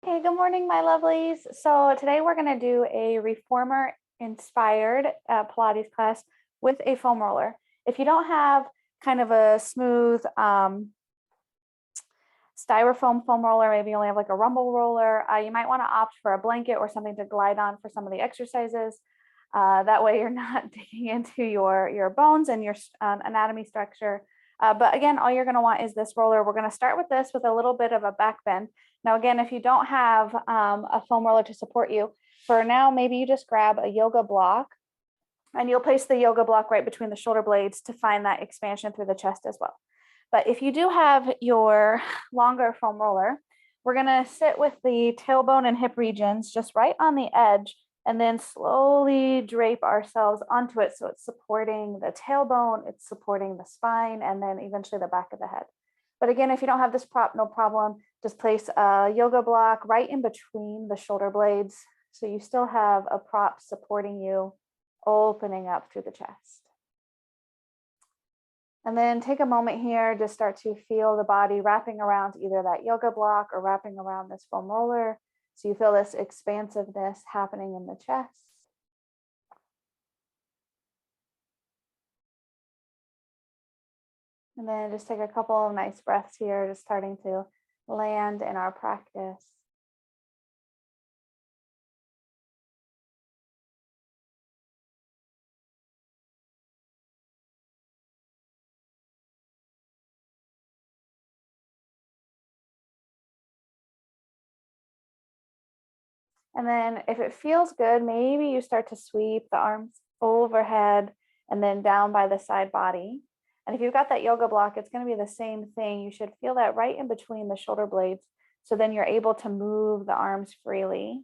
Hey, good morning, my lovelies. So today we're going to do a reformer inspired Pilates class with a foam roller. If you don't have kind of a smooth styrofoam foam roller, maybe you only have like a rumble roller, you might want to opt for a blanket or something to glide on for some of the exercises. That way you're not digging into your bones and your anatomy structure. But again, all you're going to want is this roller. We're going to start with this with a little bit of a back bend. Now, again, if you don't have a foam roller to support you, for now, maybe you just grab a yoga block and you'll place the yoga block right between the shoulder blades to find that expansion through the chest as well. But if you do have your longer foam roller, we're going to sit with the tailbone and hip regions just right on the edge and then slowly drape ourselves onto it. So it's supporting the tailbone, it's supporting the spine, and then eventually the back of the head. But again, if you don't have this prop, no problem. Just place a yoga block right in between the shoulder blades. So you still have a prop supporting you, opening up through the chest. And then take a moment here to start to feel the body wrapping around either that yoga block or wrapping around this foam roller. So you feel this expansiveness happening in the chest. And then just take a couple of nice breaths here, just starting to land in our practice. And then if it feels good, maybe you start to sweep the arms overhead and then down by the side body. And if you've got that yoga block, it's going to be the same thing. You should feel that right in between the shoulder blades. So then you're able to move the arms freely,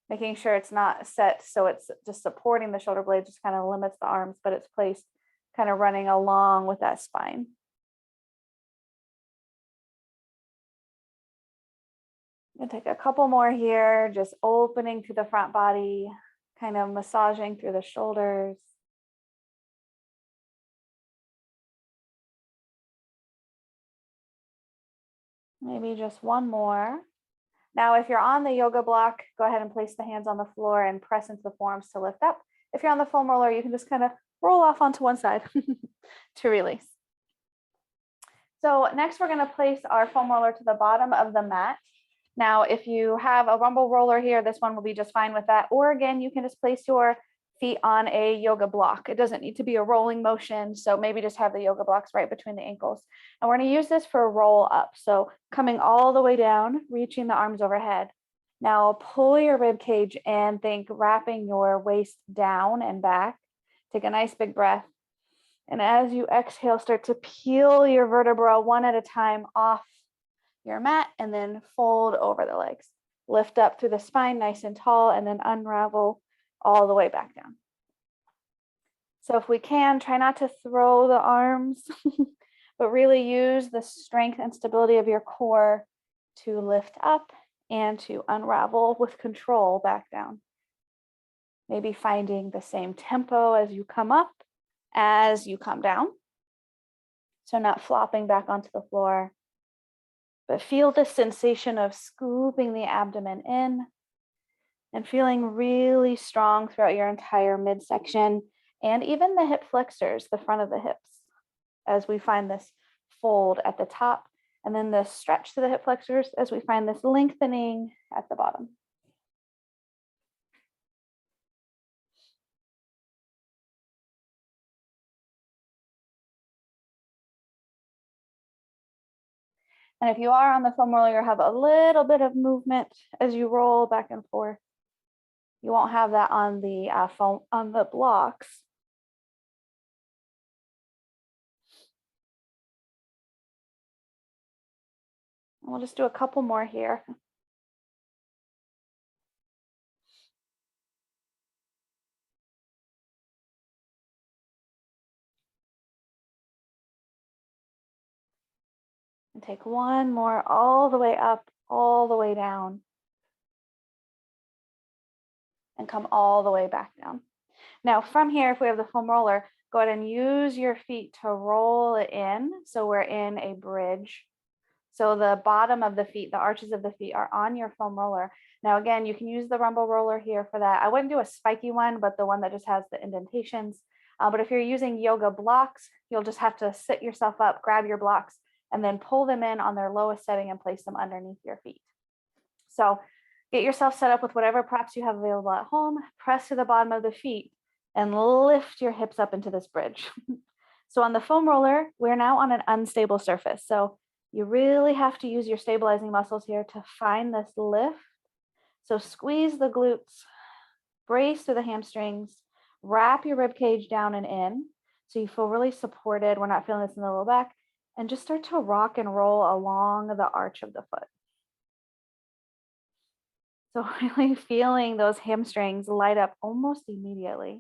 making sure it's not set so it's just supporting the shoulder blades, just kind of limits the arms, but it's placed kind of running along with that spine. And take a couple more here, just opening through the front body, kind of massaging through the shoulders. Maybe just one more. Now, if you're on the yoga block, go ahead and place the hands on the floor and press into the forearms to lift up. If you're on the foam roller, you can just kind of roll off onto one side to release. So next we're going to place our foam roller to the bottom of the mat. Now, if you have a rumble roller here, this one will be just fine with that. Or again, you can just place your feet on a yoga block. It doesn't need to be a rolling motion. So maybe just have the yoga blocks right between the ankles. And we're going to use this for a roll up. So coming all the way down, reaching the arms overhead. Now pull your rib cage and think wrapping your waist down and back. Take a nice big breath. And as you exhale, start to peel your vertebra one at a time off your mat and then fold over the legs. Lift up through the spine nice and tall and then unravel all the way back down. So if we can, try not to throw the arms, but really use the strength and stability of your core to lift up and to unravel with control back down. Maybe finding the same tempo as you come up, as you come down. So not flopping back onto the floor, but feel the sensation of scooping the abdomen in and feeling really strong throughout your entire midsection and even the hip flexors, the front of the hips, as we find this fold at the top and then the stretch to the hip flexors as we find this lengthening at the bottom. And if you are on the foam roller, you have a little bit of movement as you roll back and forth. You won't have that on the foam on the blocks. And we'll just do a couple more here. And take one more all the way up, all the way down. And come all the way back down. Now from here, if we have the foam roller, go ahead and use your feet to roll it in. So we're in a bridge. So the bottom of the feet, the arches of the feet are on your foam roller. Now, again, you can use the rumble roller here for that. I wouldn't do a spiky one, but the one that just has the indentations. But if you're using yoga blocks, you'll just have to sit yourself up, grab your blocks, and then pull them in on their lowest setting and place them underneath your feet. So get yourself set up with whatever props you have available at home, press to the bottom of the feet, and lift your hips up into this bridge. So on the foam roller, we're now on an unstable surface. So you really have to use your stabilizing muscles here to find this lift. So squeeze the glutes, brace through the hamstrings, wrap your rib cage down and in so you feel really supported. We're not feeling this in the low back. And just start to rock and roll along the arch of the foot. So really feeling those hamstrings light up almost immediately.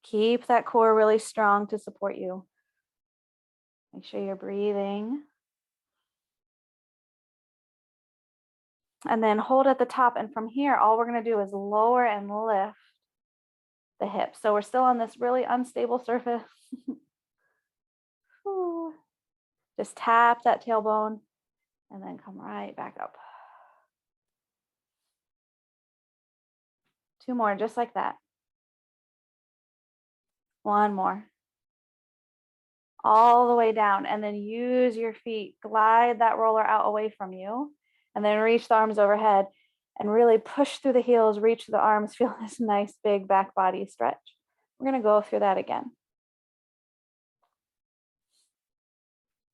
Keep that core really strong to support you. Make sure you're breathing. And then hold at the top. And from here, all we're going to do is lower and lift the hips. So we're still on this really unstable surface. Just tap that tailbone and then come right back up. 2 more, just like that. 1 more. All the way down, and then use your feet, glide that roller out away from you, and then reach the arms overhead and really push through the heels, reach the arms, feel this nice big back body stretch. We're going to go through that again.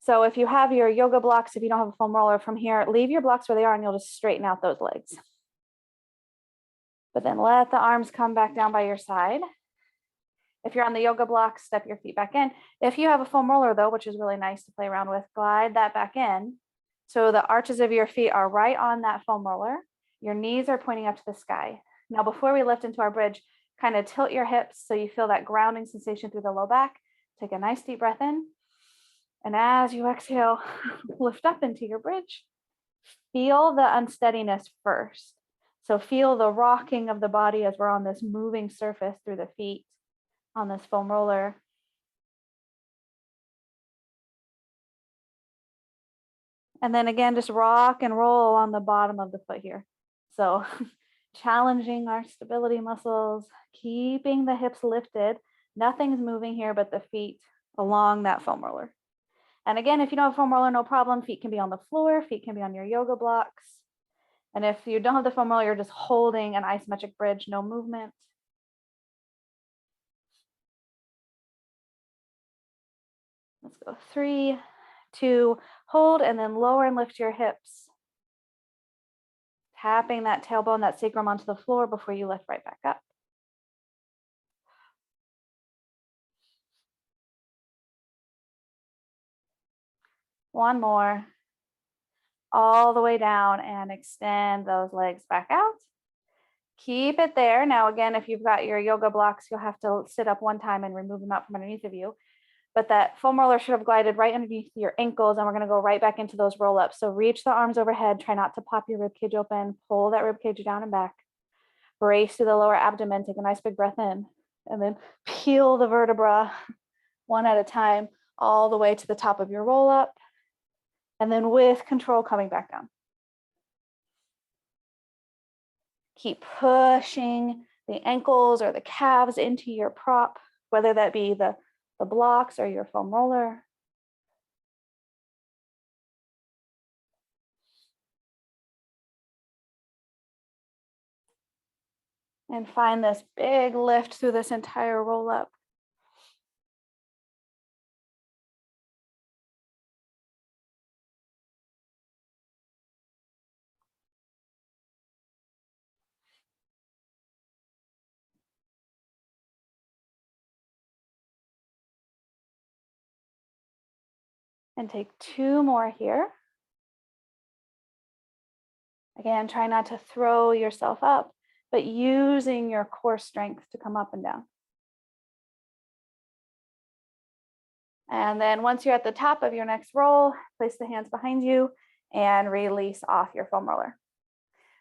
So if you have your yoga blocks, if you don't have a foam roller from here, leave your blocks where they are and you'll just straighten out those legs. But then let the arms come back down by your side. If you're on the yoga block, step your feet back in. If you have a foam roller though, which is really nice to play around with, glide that back in. So the arches of your feet are right on that foam roller. Your knees are pointing up to the sky. Now, before we lift into our bridge, kind of tilt your hips so you feel that grounding sensation through the low back. Take a nice deep breath in. And as you exhale, lift up into your bridge. Feel the unsteadiness first. So feel the rocking of the body as we're on this moving surface through the feet on this foam roller. And then again, just rock and roll on the bottom of the foot here. So challenging our stability muscles, keeping the hips lifted. Nothing's moving here but the feet along that foam roller. And again, if you don't have a foam roller, no problem. Feet can be on the floor, feet can be on your yoga blocks. And if you don't have the foam roller, you're just holding an isometric bridge, no movement. Let's go 3, 2, hold, and then lower and lift your hips. Tapping that tailbone, that sacrum onto the floor before you lift right back up. One more. All the way down and extend those legs back out. Keep it there. Now, again, if you've got your yoga blocks, you'll have to sit up one time and remove them out from underneath of you. But that foam roller should have glided right underneath your ankles, and we're going to go right back into those roll ups. So reach the arms overhead, try not to pop your rib cage open, pull that rib cage down and back, brace to the lower abdomen, take a nice big breath in, and then peel the vertebra one at a time all the way to the top of your roll up, and then with control coming back down. Keep pushing the ankles or the calves into your prop, whether that be the blocks or your foam roller. And find this big lift through this entire roll up. And take 2 more here. Again, try not to throw yourself up, but using your core strength to come up and down. And then once you're at the top of your next roll, place the hands behind you and release off your foam roller.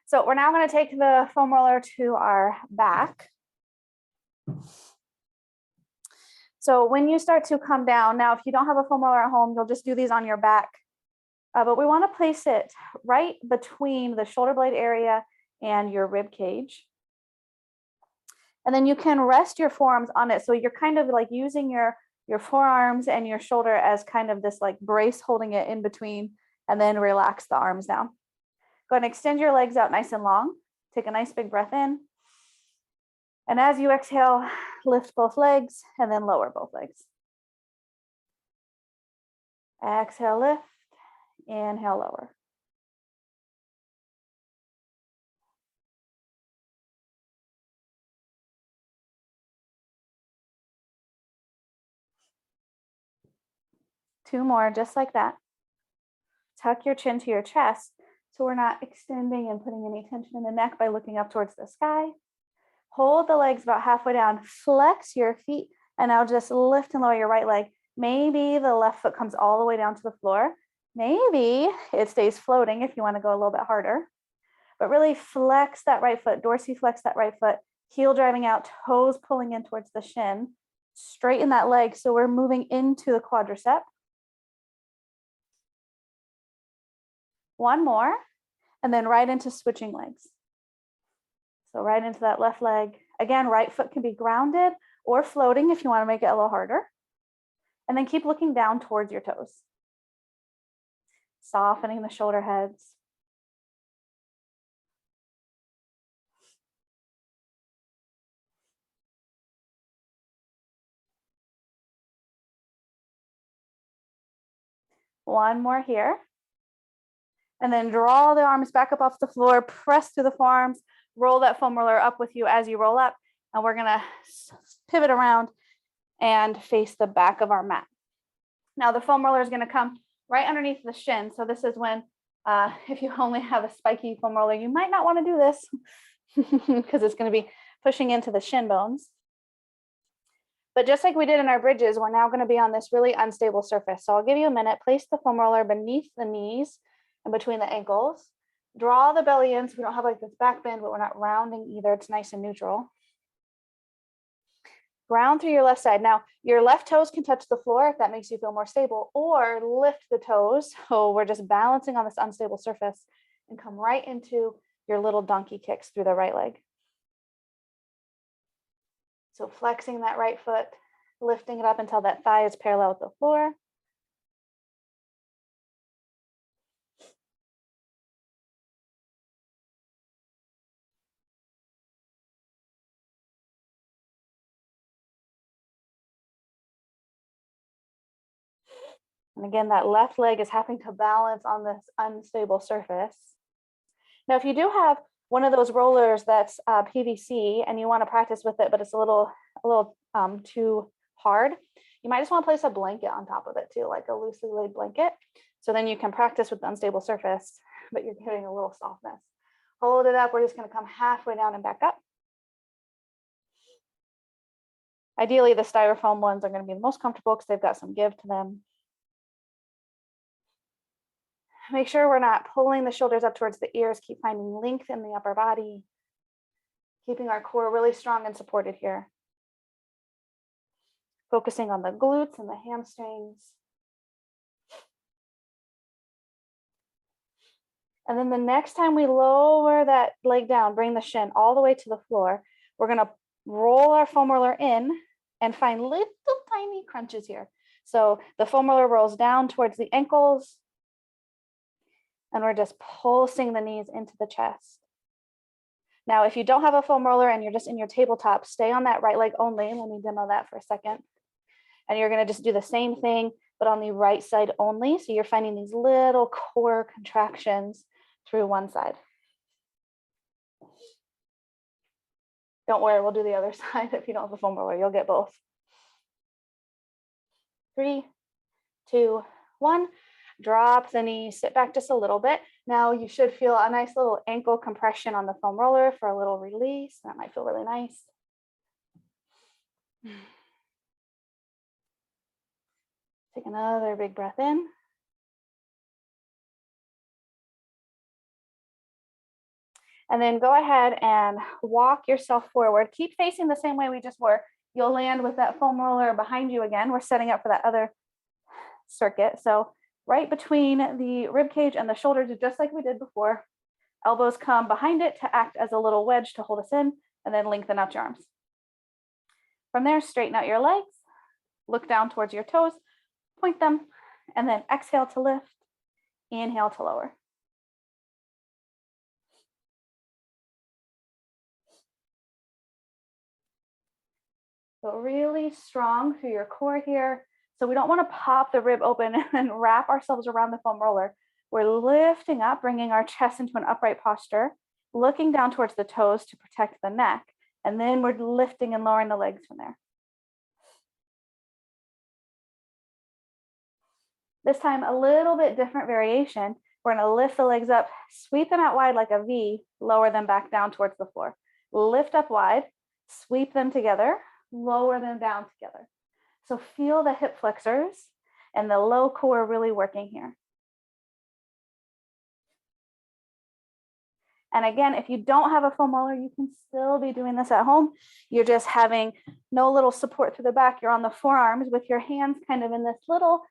So we're now going to take the foam roller to our back. So when you start to come down, now if you don't have a foam roller at home, you'll just do these on your back. But we want to place it right between the shoulder blade area and your rib cage. And then you can rest your forearms on it. So you're kind of like using your forearms and your shoulder as kind of this like brace holding it in between, and then relax the arms down. Go ahead and extend your legs out nice and long. Take a nice big breath in. And as you exhale, lift both legs and then lower both legs. Exhale, lift. Inhale, lower. Two more, just like that. Tuck your chin to your chest so we're not extending and putting any tension in the neck by looking up towards the sky. Hold the legs about halfway down, flex your feet, and now just lift and lower your right leg. Maybe the left foot comes all the way down to the floor. Maybe it stays floating if you want to go a little bit harder. But really flex that right foot, dorsiflex that right foot, heel driving out, toes pulling in towards the shin. Straighten that leg so we're moving into the quadricep. One more, and then right into switching legs. So right into that left leg. Again, right foot can be grounded or floating if you want to make it a little harder. And then keep looking down towards your toes. Softening the shoulder heads. One more here. And then draw the arms back up off the floor, press through the forearms, roll that foam roller up with you as you roll up. And we're gonna pivot around and face the back of our mat. Now the foam roller is gonna come right underneath the shin. So this is when, if you only have a spiky foam roller, you might not wanna do this because it's gonna be pushing into the shin bones. But just like we did in our bridges, we're now gonna be on this really unstable surface. So I'll give you a minute, place the foam roller beneath the knees and between the ankles. Draw the belly in so we don't have like this back bend, but we're not rounding either. It's nice and neutral. Ground through your left side. Now, your left toes can touch the floor if that makes you feel more stable, or lift the toes. So we're just balancing on this unstable surface and come right into your little donkey kicks through the right leg. So flexing that right foot, lifting it up until that thigh is parallel with the floor. And again, that left leg is having to balance on this unstable surface. Now, if you do have one of those rollers that's PVC and you want to practice with it, but it's a little too hard, you might just want to place a blanket on top of it too, like a loosely laid blanket. So then you can practice with the unstable surface, but you're getting a little softness. Hold it up. We're just going to come halfway down and back up. Ideally, the styrofoam ones are going to be the most comfortable because they've got some give to them. Make sure we're not pulling the shoulders up towards the ears. Keep finding length in the upper body. Keeping our core really strong and supported here. Focusing on the glutes and the hamstrings. And then the next time we lower that leg down, bring the shin all the way to the floor, we're going to roll our foam roller in and find little tiny crunches here. So the foam roller rolls down towards the ankles, and we're just pulsing the knees into the chest. Now, if you don't have a foam roller and you're just in your tabletop, stay on that right leg only. Let me demo that for a second. And you're going to just do the same thing, but on the right side only. So you're finding these little core contractions through one side. Don't worry, we'll do the other side. If you don't have a foam roller, you'll get both. 3, 2, 1. Drop the knee, sit back just a little bit. Now you should feel a nice little ankle compression on the foam roller for a little release. That might feel really nice. Take another big breath in. And then go ahead and walk yourself forward. Keep facing the same way we just were. You'll land with that foam roller behind you again. We're setting up for that other circuit. So right between the rib cage and the shoulders, just like we did before. Elbows come behind it to act as a little wedge to hold us in, and then lengthen out your arms. From there, straighten out your legs, look down towards your toes, point them, and then exhale to lift, inhale to lower. So really strong through your core here. So we don't want to pop the rib open and wrap ourselves around the foam roller. We're lifting up, bringing our chest into an upright posture, looking down towards the toes to protect the neck, and then we're lifting and lowering the legs from there. This time, a little bit different variation. We're going to lift the legs up, sweep them out wide like a V, lower them back down towards the floor. Lift up wide, sweep them together, lower them down together. So feel the hip flexors and the low core really working here. And again, if you don't have a foam roller, you can still be doing this at home. You're just having no little support through the back. You're on the forearms with your hands kind of in this little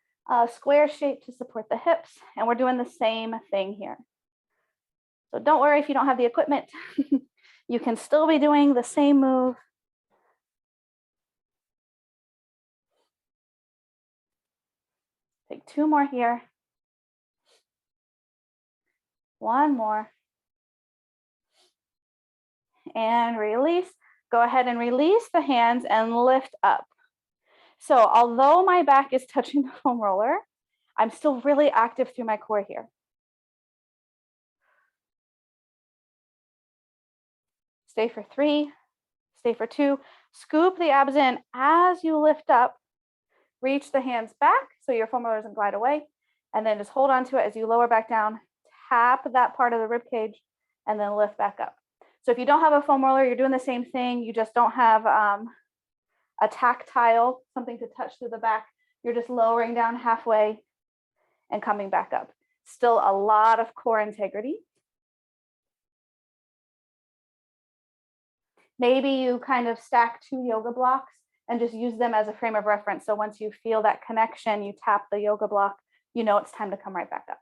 square shape to support the hips. And we're doing the same thing here. So don't worry if you don't have the equipment. You can still be doing the same move. Take 2 more here. 1 more. And release. Go ahead and release the hands and lift up. So although my back is touching the foam roller, I'm still really active through my core here. Stay for 3, stay for 2. Scoop the abs in as you lift up. Reach the hands back so your foam roller doesn't glide away. And then just hold on to it as you lower back down. Tap that part of the rib cage and then lift back up. So if you don't have a foam roller, you're doing the same thing. You just don't have a tactile, something to touch through the back. You're just lowering down halfway and coming back up. Still a lot of core integrity. Maybe you kind of stack 2 yoga blocks and just use them as a frame of reference. So once you feel that connection, you tap the yoga block, you know it's time to come right back up.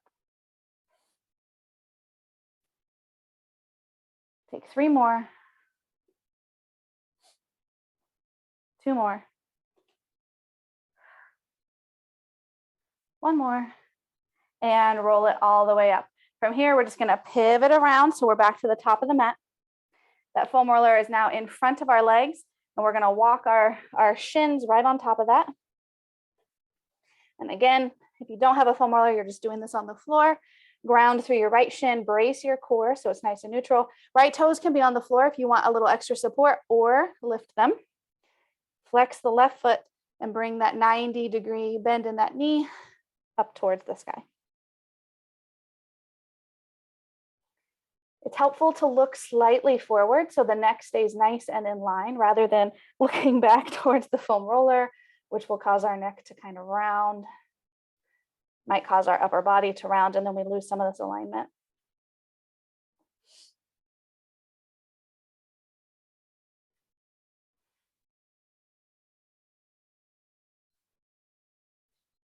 Take 3 more. 2 more. 1 more. And roll it all the way up. From here, we're just going to pivot around. So we're back to the top of the mat. That foam roller is now in front of our legs. And we're going to walk our shins right on top of that. And again, if you don't have a foam roller, you're just doing this on the floor. Ground through your right shin, brace your core so it's nice and neutral. Right toes can be on the floor if you want a little extra support, or lift them. Flex the left foot and bring that 90-degree bend in that knee up towards the sky. It's helpful to look slightly forward so the neck stays nice and in line rather than looking back towards the foam roller, which will cause our neck to kind of round. Might cause our upper body to round, and then we lose some of this alignment.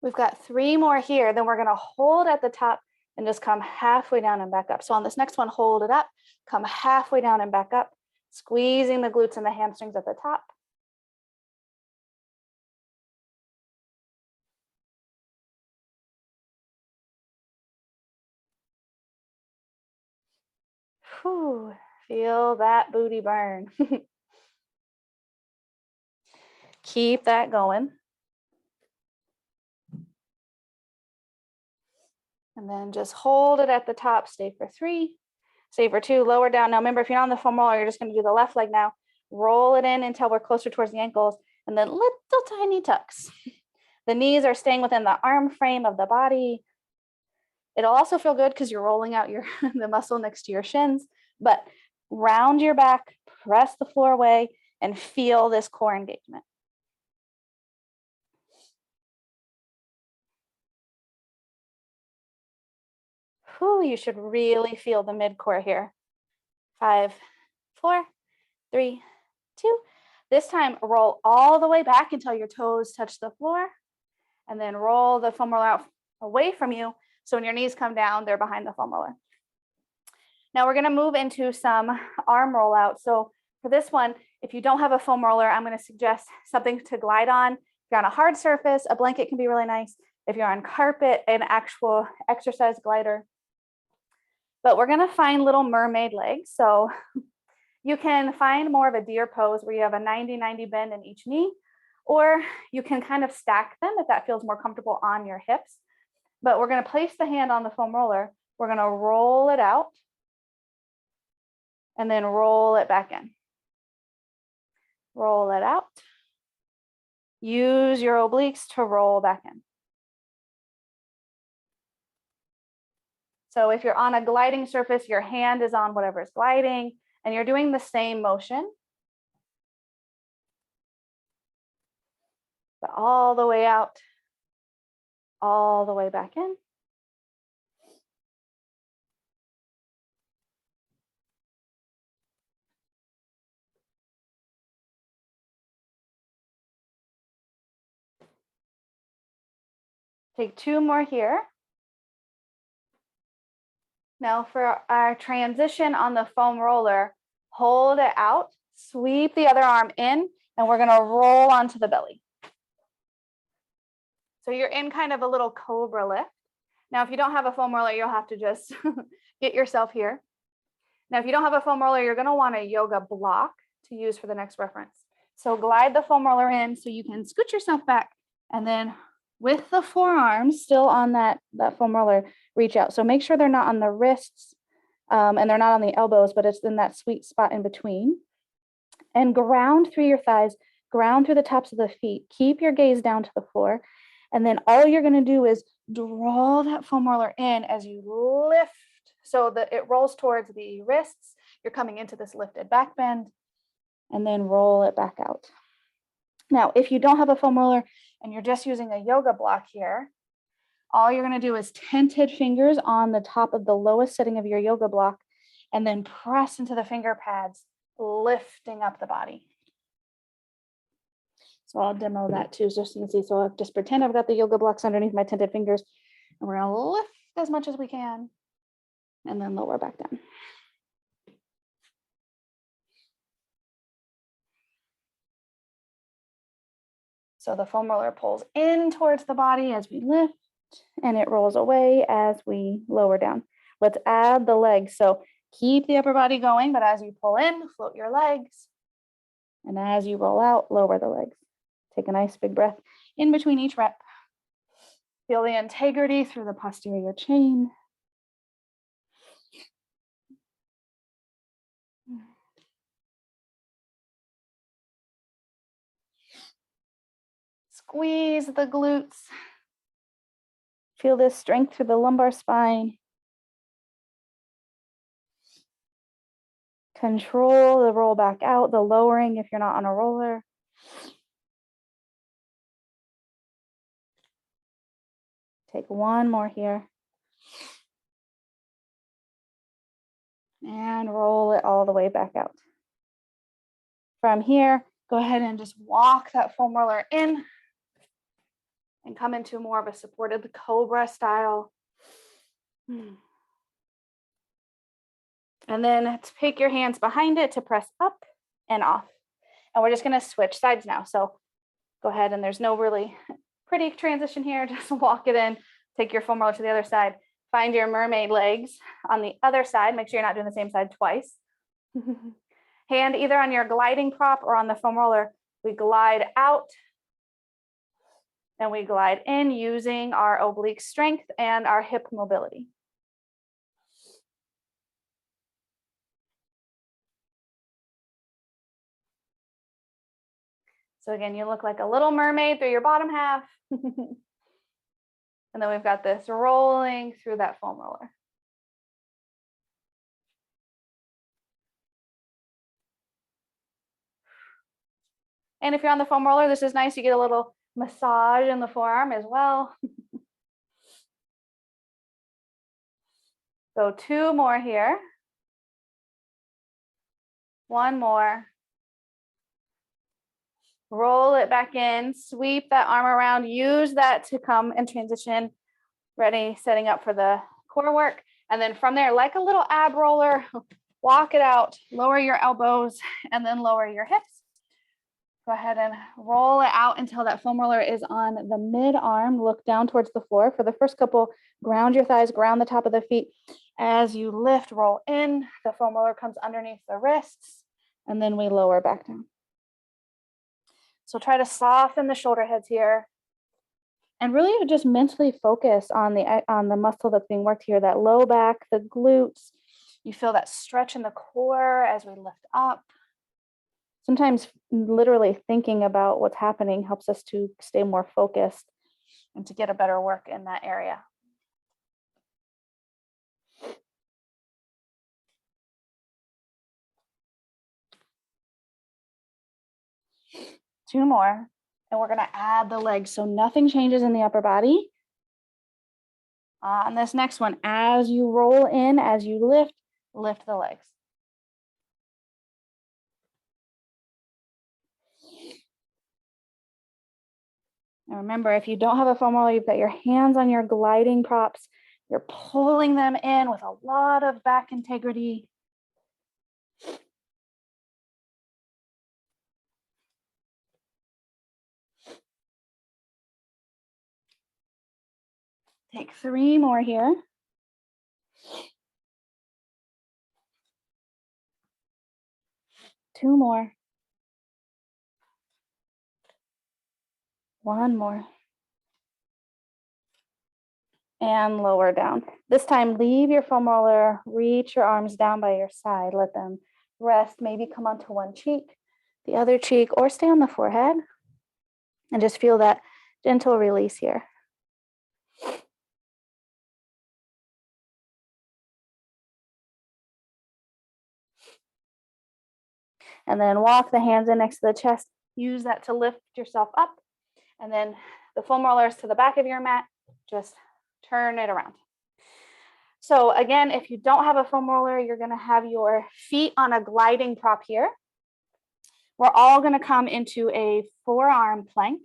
We've got 3 more here. Then we're going to hold at the top and just come halfway down and back up. So on this next one, hold it up, come halfway down and back up, squeezing the glutes and the hamstrings at the top. Whew, feel that booty burn. Keep that going. And then just hold it at the top, stay for 3, stay for 2, lower down. Now remember, if you're on the foam roller, you're just going to do the left leg now. Roll it in until we're closer towards the ankles, and then little tiny tucks. The knees are staying within the arm frame of the body. It'll also feel good because you're rolling out the muscle next to your shins, but round your back, press the floor away, and feel this core engagement. Whew, you should really feel the mid-core here. 5, 4, 3, 2. This time, roll all the way back until your toes touch the floor, and then roll the foam roller out away from you. So when your knees come down, they're behind the foam roller. Now we're going to move into some arm rollout. So for this one, if you don't have a foam roller, I'm going to suggest something to glide on. If you're on a hard surface, a blanket can be really nice. If you're on carpet, an actual exercise glider. But we're going to find little mermaid legs. So you can find more of a deer pose where you have a 90-90 bend in each knee, or you can kind of stack them if that feels more comfortable on your hips. But we're going to place the hand on the foam roller. We're going to roll it out and then roll it back in. Roll it out. Use your obliques to roll back in. So if you're on a gliding surface, your hand is on whatever is gliding, and you're doing the same motion, but all the way out, all the way back in. Take 2 more here. Now for our transition on the foam roller, hold it out, sweep the other arm in, and we're gonna roll onto the belly. So you're in kind of a little cobra lift. Now, if you don't have a foam roller, you'll have to just get yourself here. Now, if you don't have a foam roller, you're gonna want a yoga block to use for the next reference. So glide the foam roller in so you can scoot yourself back, and then with the forearms still on that foam roller, reach out. So make sure they're not on the wrists and they're not on the elbows, but it's in that sweet spot in between. And ground through your thighs, ground through the tops of the feet. Keep your gaze down to the floor. And then all you're going to do is draw that foam roller in as you lift so that it rolls towards the wrists. You're coming into this lifted back bend, and then roll it back out. Now, if you don't have a foam roller and you're just using a yoga block here, all you're going to do is tented fingers on the top of the lowest setting of your yoga block, and then press into the finger pads, lifting up the body. So I'll demo that too, just so you can see. So I'll just pretend I've got the yoga blocks underneath my tented fingers, and we're going to lift as much as we can, and then lower back down. So the foam roller pulls in towards the body as we lift, and it rolls away as we lower down. Let's add the legs. So keep the upper body going, but as you pull in, float your legs. And as you roll out, lower the legs. Take a nice big breath in between each rep. Feel the integrity through the posterior chain. Squeeze the glutes. Feel this strength through the lumbar spine. Control the roll back out, the lowering if you're not on a roller. Take 1 more here. And roll it all the way back out. From here, go ahead and just walk that foam roller in and come into more of a supported cobra style. And then take your hands behind it to press up and off. And we're just going to switch sides now. So go ahead, and there's no really pretty transition here. Just walk it in, take your foam roller to the other side, find your mermaid legs on the other side. Make sure you're not doing the same side twice. Hand either on your gliding prop or on the foam roller. We glide out and we glide in using our oblique strength and our hip mobility. So again, you look like a little mermaid through your bottom half. And then we've got this rolling through that foam roller. And if you're on the foam roller, this is nice. You get a little massage in the forearm as well. So 2 more here. 1 more. Roll it back in, sweep that arm around, use that to come and transition, ready, setting up for the core work. And then from there, like a little ab roller, walk it out, lower your elbows, and then lower your hips. Go ahead and roll it out until that foam roller is on the mid arm. Look down towards the floor. For the first couple, ground your thighs, ground the top of the feet. As you lift, roll in, the foam roller comes underneath the wrists, and then we lower back down. So try to soften the shoulder heads here. And really just mentally focus on the muscle that's being worked here, that low back, the glutes. You feel that stretch in the core as we lift up. Sometimes literally thinking about what's happening helps us to stay more focused and to get a better work in that area. Two more, and we're gonna add the legs. So nothing changes in the upper body. On this next one, as you roll in, as you lift the legs. And remember, if you don't have a foam roller, you've got your hands on your gliding props. You're pulling them in with a lot of back integrity. Take 3 more here. Two more. One more. And lower down. This time, leave your foam roller, reach your arms down by your side, let them rest, maybe come onto one cheek, the other cheek, or stay on the forehead, and just feel that gentle release here. And then walk the hands in next to the chest, use that to lift yourself up, and then the foam rollers to the back of your mat, just turn it around. So again, if you don't have a foam roller, you're gonna have your feet on a gliding prop here. We're all gonna come into a forearm plank,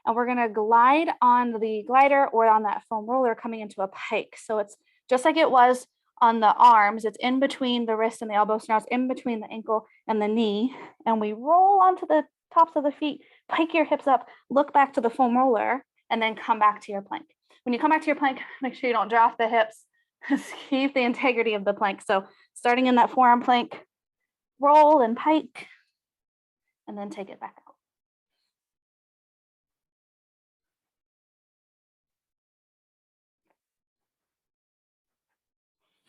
and we're gonna glide on the glider or on that foam roller coming into a pike. So it's just like it was on the arms, it's in between the wrist and the elbow. So now it's in between the ankle and the knee, and we roll onto the tops of the feet, pike your hips up, look back to the foam roller, and then come back to your plank. When you come back to your plank, make sure you don't drop the hips. Keep the integrity of the plank. So starting in that forearm plank, roll and pike, and then take it back out.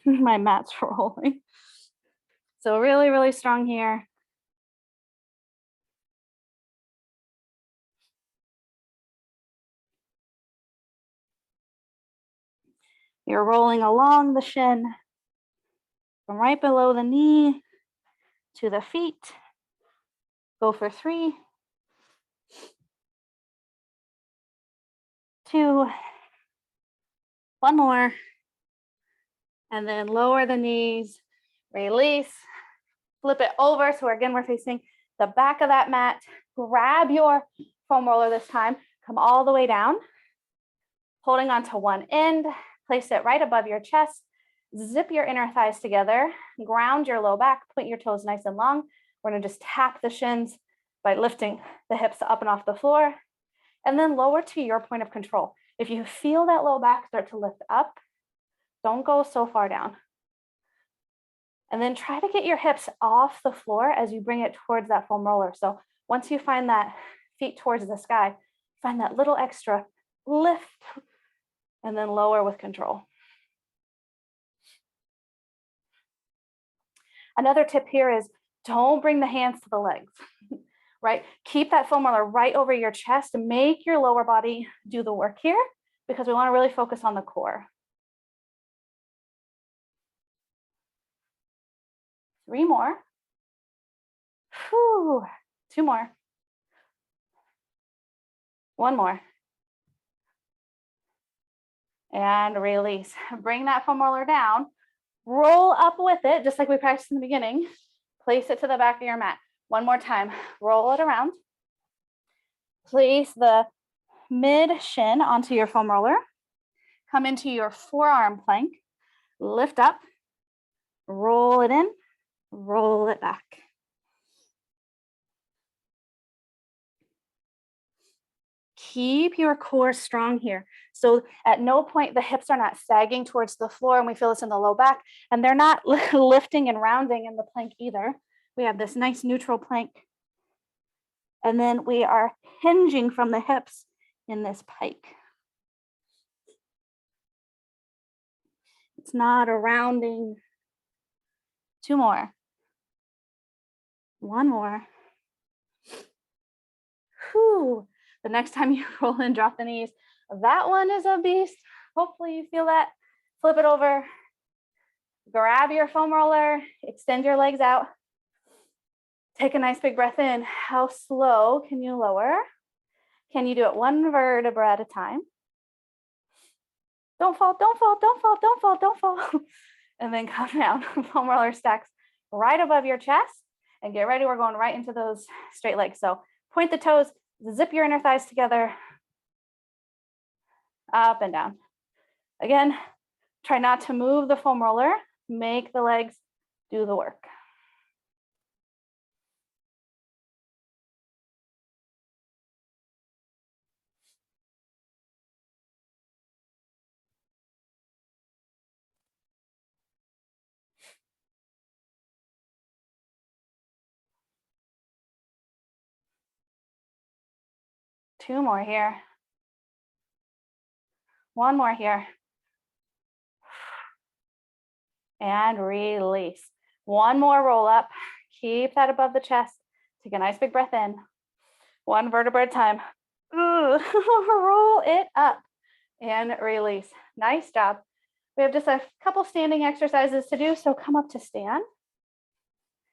My mat's rolling. So really, really strong here. You're rolling along the shin from right below the knee to the feet. Go for 3, 2, 1 more, and then lower the knees, release, flip it over. So again, we're facing the back of that mat. Grab your foam roller this time, come all the way down, holding onto one end, place it right above your chest, zip your inner thighs together, ground your low back, point your toes nice and long. We're gonna just tap the shins by lifting the hips up and off the floor, and then lower to your point of control. If you feel that low back start to lift up, don't go so far down. And then try to get your hips off the floor as you bring it towards that foam roller. So once you find that feet towards the sky, find that little extra lift and then lower with control. Another tip here is don't bring the hands to the legs, right? Keep that foam roller right over your chest. Make your lower body do the work here because we want to really focus on the core. 3 more. Whew. 2 more. 1 more. And release. Bring that foam roller down. Roll up with it, just like we practiced in the beginning. Place it to the back of your mat. 1 more time. Roll it around. Place the mid shin onto your foam roller. Come into your forearm plank. Lift up, roll it in, roll it back. Keep your core strong here. So at no point the hips are not sagging towards the floor, and we feel this in the low back, and they're not lifting and rounding in the plank either. We have this nice neutral plank. And then we are hinging from the hips in this pike. It's not a rounding. 2 more. 1 more. Whew. The next time you roll and drop the knees, that one is a beast. Hopefully you feel that. Flip it over. Grab your foam roller, extend your legs out. Take a nice big breath in. How slow can you lower? Can you do it 1 vertebra at a time? Don't fall, don't fall, don't fall, don't fall, don't fall. And then come down. Foam roller stacks right above your chest. And get ready, we're going right into those straight legs. So point the toes, zip your inner thighs together. Up and down. Again, try not to move the foam roller. Make the legs do the work. Two more here. One more here. And release. One more roll up. Keep that above the chest. Take a nice big breath in. 1 vertebra at a time. Ooh. Roll it up and release. Nice job. We have just a couple standing exercises to do, so come up to stand.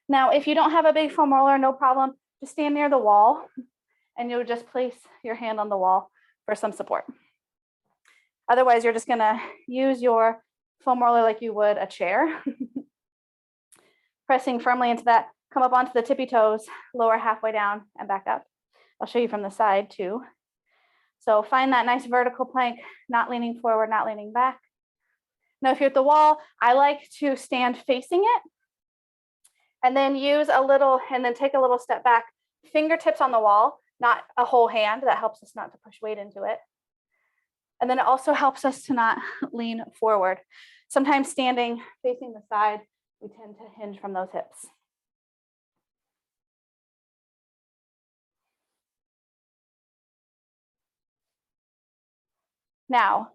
Now, if you don't have a big foam roller, no problem. Just stand near the wall and you'll just place your hand on the wall for some support. Otherwise, you're just gonna use your foam roller like you would a chair. Pressing firmly into that, come up onto the tippy toes, lower halfway down and back up. I'll show you from the side too. So find that nice vertical plank, not leaning forward, not leaning back. Now, if you're at the wall, I like to stand facing it and then use a little, and then take a little step back, fingertips on the wall, not a whole hand. That helps us not to push weight into it. And then it also helps us to not lean forward. Sometimes standing facing the side, we tend to hinge from those hips. Now,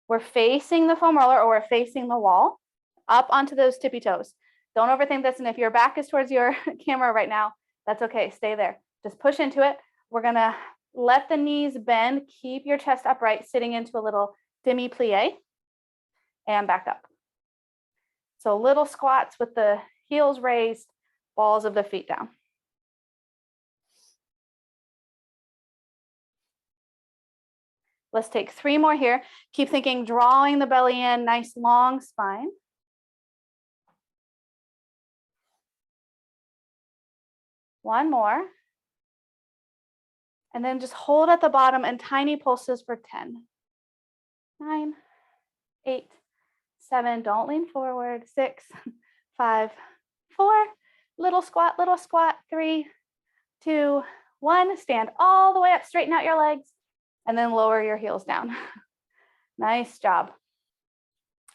we're facing the foam roller or we're facing the wall, up onto those tippy toes. Don't overthink this. And if your back is towards your camera right now, that's okay, stay there. Just push into it. We're gonna let the knees bend, keep your chest upright, sitting into a little demi-plie and back up. So little squats with the heels raised, balls of the feet down. Let's take 3 more here. Keep thinking, drawing the belly in, nice long spine. One more. And then just hold at the bottom and tiny pulses for 10, 9, 8, 7, don't lean forward, 6, 5, 4, little squat, 3, 2, 1, stand all the way up, straighten out your legs, and then lower your heels down. Nice job.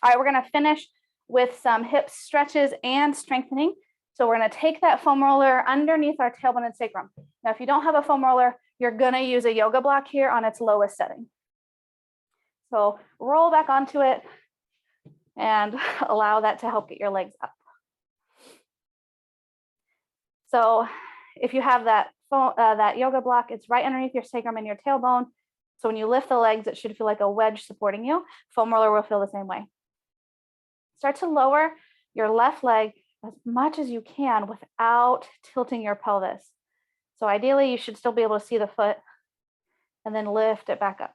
All right, we're gonna finish with some hip stretches and strengthening. So we're gonna take that foam roller underneath our tailbone and sacrum. Now, if you don't have a foam roller, you're gonna use a yoga block here on its lowest setting. So roll back onto it and allow that to help get your legs up. So if you have that yoga block, it's right underneath your sacrum and your tailbone. So when you lift the legs, it should feel like a wedge supporting you. Foam roller will feel the same way. Start to lower your left leg as much as you can without tilting your pelvis. So ideally, you should still be able to see the foot and then lift it back up.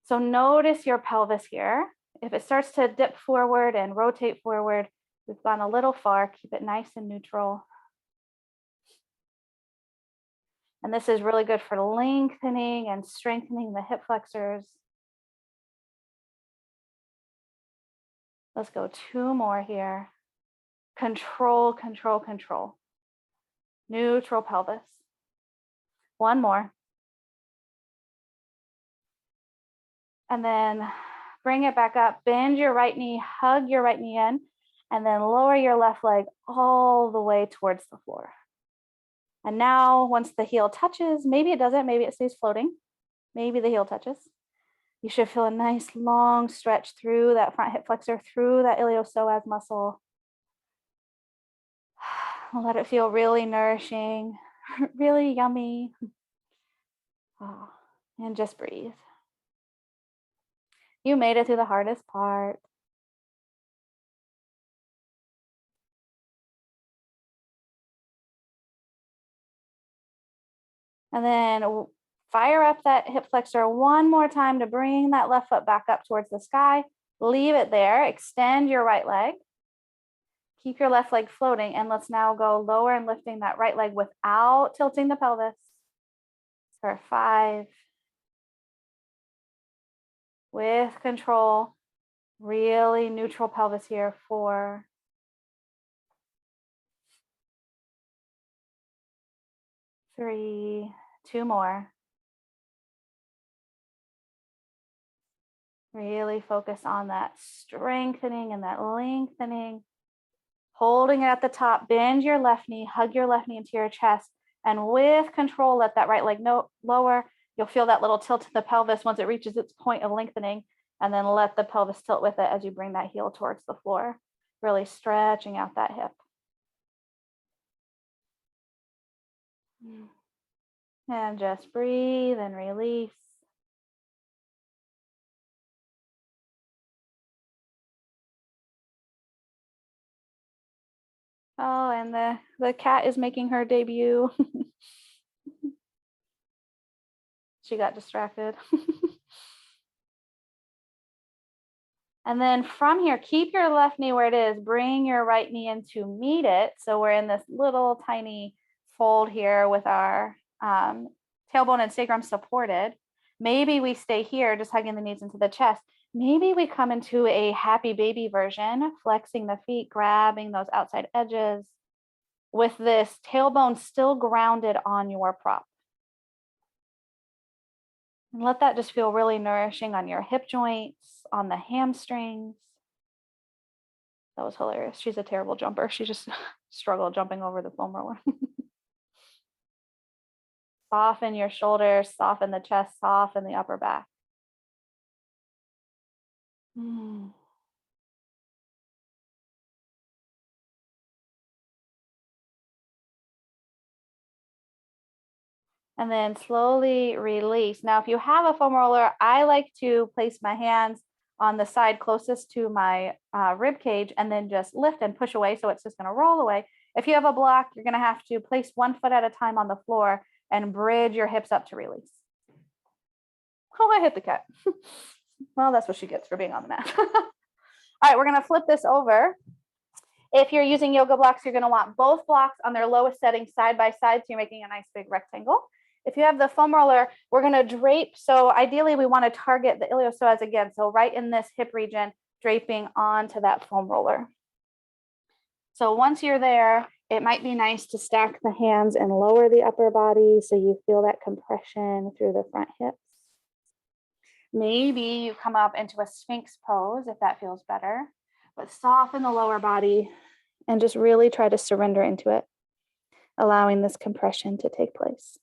So notice your pelvis here. If it starts to dip forward and rotate forward, we've gone a little far. Keep it nice and neutral. And this is really good for lengthening and strengthening the hip flexors. Let's go 2 more here. Control, control, control. Neutral pelvis. 1 more. And then bring it back up. Bend your right knee, hug your right knee in, and then lower your left leg all the way towards the floor. And now once the heel touches, maybe it doesn't, maybe it stays floating. Maybe the heel touches. You should feel a nice long stretch through that front hip flexor, through that iliopsoas muscle. Let it feel really nourishing, really yummy. Oh, and just breathe. You made it through the hardest part. And then fire up that hip flexor 1 more time to bring that left foot back up towards the sky. Leave it there. Extend your right leg. Keep your left leg floating. And let's now go lower and lifting that right leg without tilting the pelvis. For 5. With control. Really neutral pelvis here. 4. 3. 2 more. Really focus on that strengthening and that lengthening. Holding it at the top, bend your left knee, hug your left knee into your chest, and with control, let that right leg lower. You'll feel that little tilt in the pelvis once it reaches its point of lengthening, and then let the pelvis tilt with it as you bring that heel towards the floor, really stretching out that hip. And just breathe and release. Oh, and the cat is making her debut. She got distracted. And then from here, keep your left knee where it is. Bring your right knee in to meet it. So we're in this little tiny fold here with our tailbone and sacrum supported. Maybe we stay here, just hugging the knees into the chest. Maybe we come into a happy baby version, flexing the feet, grabbing those outside edges with this tailbone still grounded on your prop. And let that just feel really nourishing on your hip joints, on the hamstrings. That was hilarious. She's a terrible jumper. She just struggled jumping over the foam roller. Soften your shoulders, soften the chest, soften the upper back. And then slowly release. Now, if you have a foam roller, I like to place my hands on the side closest to my rib cage and then just lift and push away. So it's just going to roll away. If you have a block, you're going to have to place 1 foot at a time on the floor and bridge your hips up to release. Oh, I hit the cat. Well, that's what she gets for being on the mat. All right, we're going to flip this over. If you're using yoga blocks, you're going to want both blocks on their lowest setting side by side. So you're making a nice big rectangle. If you have the foam roller, we're going to drape. So ideally, we want to target the iliopsoas again. So right in this hip region, draping onto that foam roller. So once you're there, it might be nice to stack the hands and lower the upper body so you feel that compression through the front hips. Maybe you come up into a Sphinx pose if that feels better, but soften the lower body and just really try to surrender into it, allowing this compression to take place.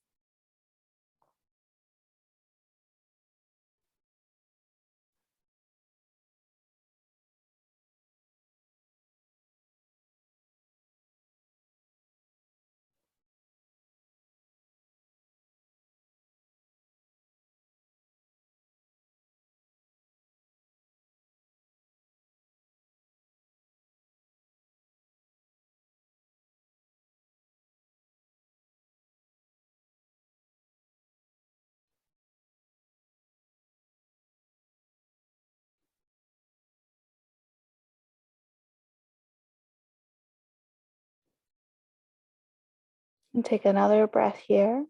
And take another breath here.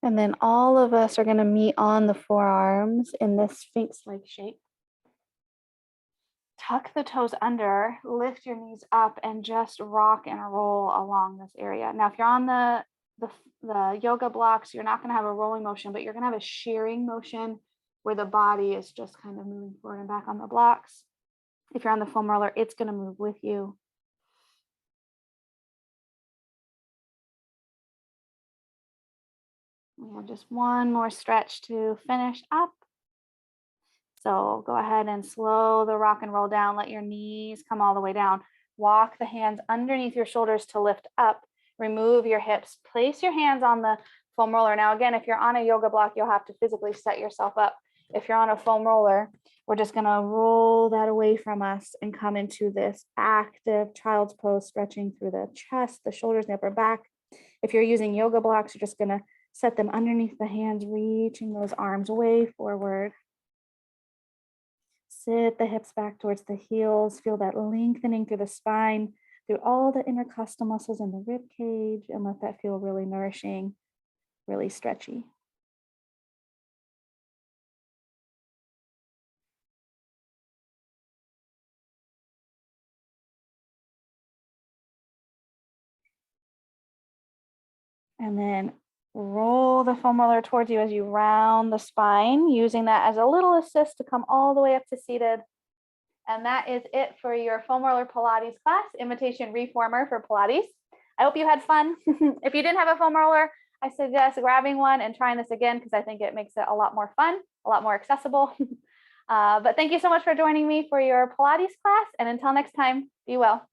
And then all of us are going to meet on the forearms in this sphinx-like shape. Tuck the toes under, lift your knees up, and just rock and roll along this area. Now, if you're on the yoga blocks, you're not going to have a rolling motion, but you're going to have a shearing motion where the body is just kind of moving forward and back on the blocks. If you're on the foam roller, it's going to move with you. We have just one more stretch to finish up. So go ahead and slow the rock and roll down. Let your knees come all the way down. Walk the hands underneath your shoulders to lift up. Remove your hips. Place your hands on the foam roller. Now, again, if you're on a yoga block, you'll have to physically set yourself up. If you're on a foam roller, we're just going to roll that away from us and come into this active child's pose, stretching through the chest, the shoulders, the upper back. If you're using yoga blocks, you're just going to set them underneath the hands, reaching those arms way forward. Sit the hips back towards the heels. Feel that lengthening through the spine, through all the intercostal muscles in the rib cage, and let that feel really nourishing, really stretchy. And then roll the foam roller towards you as you round the spine, using that as a little assist to come all the way up to seated. And that is it for your foam roller Pilates class, imitation reformer for Pilates. I hope you had fun. If you didn't have a foam roller, I suggest grabbing one and trying this again because I think it makes it a lot more fun, a lot more accessible. But thank you so much for joining me for your Pilates class. And until next time, be well.